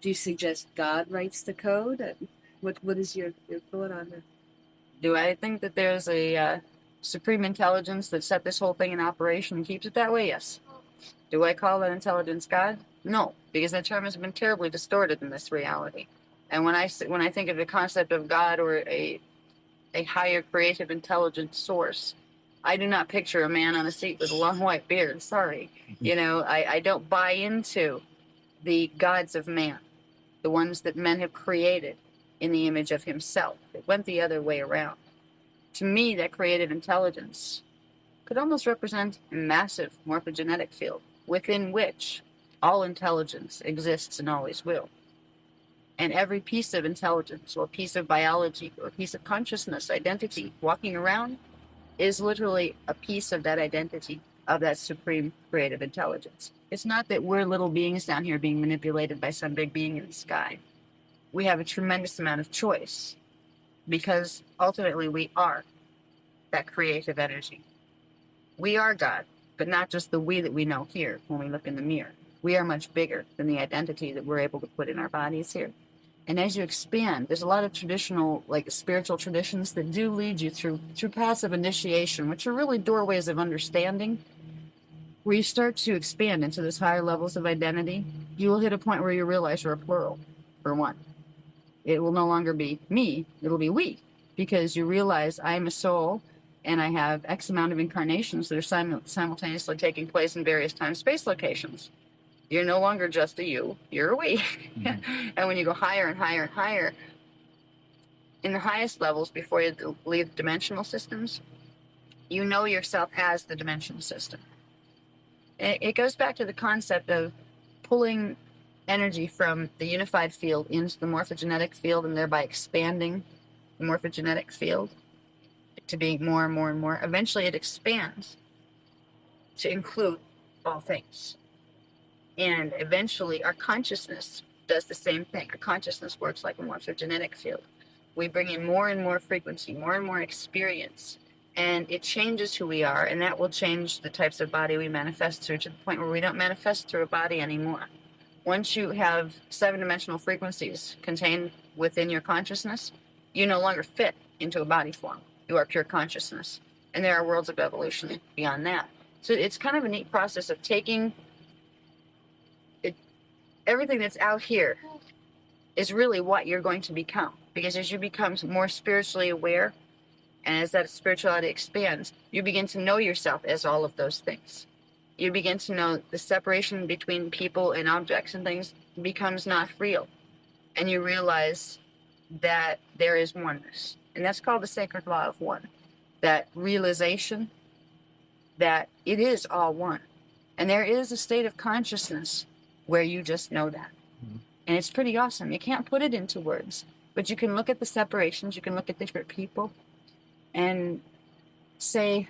Do you suggest God writes the code? What is your thought on that? Do I think that there's a supreme intelligence that set this whole thing in operation and keeps it that way? Yes. Do I call that intelligence God? No, because that term has been terribly distorted in this reality. And when I think of the concept of God or a higher creative intelligence source, I do not picture a man on a seat with a long white beard. Sorry. I don't buy into the gods of man, the ones that men have created in the image of himself. It went the other way around. To me, that creative intelligence could almost represent a massive morphogenetic field within which all intelligence exists and always will. And every piece of intelligence or piece of biology or piece of consciousness, identity, walking around is literally a piece of that identity, of that supreme creative intelligence. It's not that we're little beings down here being manipulated by some big being in the sky. We have a tremendous amount of choice because ultimately we are that creative energy. We are God, but not just the we that we know here when we look in the mirror. We are much bigger than the identity that we're able to put in our bodies here. And as you expand, there's a lot of traditional, like spiritual traditions that do lead you through passive initiation, which are really doorways of understanding. Where you start to expand into those higher levels of identity, you will hit a point where you realize you're a plural, for one. It will no longer be me, it'll be we, because you realize I am a soul and I have X amount of incarnations that are simultaneously taking place in various time-space locations. You're no longer just a you, you're a we. Mm-hmm. And when you go higher and higher and higher, in the highest levels, before you leave dimensional systems, you know yourself as the dimensional system. It goes back to the concept of pulling energy from the unified field into the morphogenetic field and thereby expanding the morphogenetic field to be more and more and more. Eventually it expands to include all things. And eventually our consciousness does the same thing. Our consciousness works like a morphogenetic field. We bring in more and more frequency, more and more experience, and it changes who we are, and that will change the types of body we manifest through to the point where we don't manifest through a body anymore. Once you have 7-dimensional frequencies contained within your consciousness, you no longer fit into a body form. You are pure consciousness. And there are worlds of evolution beyond that. So it's kind of a neat process of taking everything that's out here is really what you're going to become. Because as you become more spiritually aware, and as that spirituality expands, you begin to know yourself as all of those things. You begin to know the separation between people and objects and things becomes not real. And you realize that there is oneness. And that's called the sacred law of one. That realization that it is all one. And there is a state of consciousness where you just know that. Mm-hmm. And it's pretty awesome. You can't put it into words, but you can look at the separations, you can look at different people and say,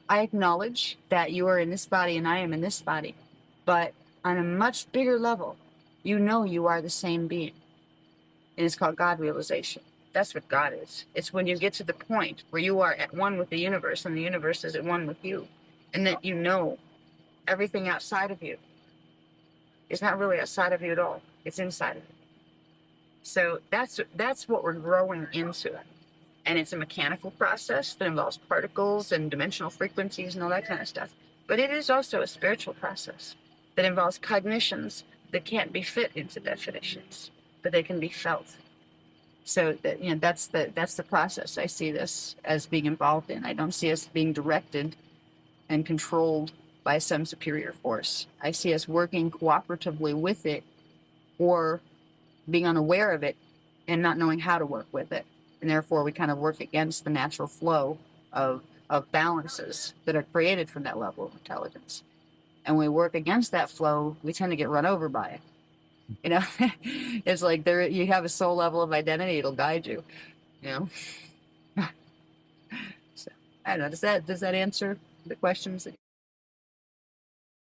I acknowledge that you are in this body and I am in this body, but on a much bigger level, you know you are the same being. And it's called God realization. That's what God is. It's when you get to the point where you are at one with the universe and the universe is at one with you, and that you know everything outside of you is not really outside of you at all. It's inside of you. So that's what we're growing into. And it's a mechanical process that involves particles and dimensional frequencies and all that kind of stuff. But it is also a spiritual process that involves cognitions that can't be fit into definitions, but they can be felt. So that's the process I see this as being involved in. I don't see us being directed and controlled by some superior force. I see us working cooperatively with it, or being unaware of it and not knowing how to work with it. And therefore we kind of work against the natural flow of balances that are created from that level of intelligence. And when we work against that flow, we tend to get run over by it. It's like you have a soul level of identity, it'll guide you. So I don't know, does that answer the questions?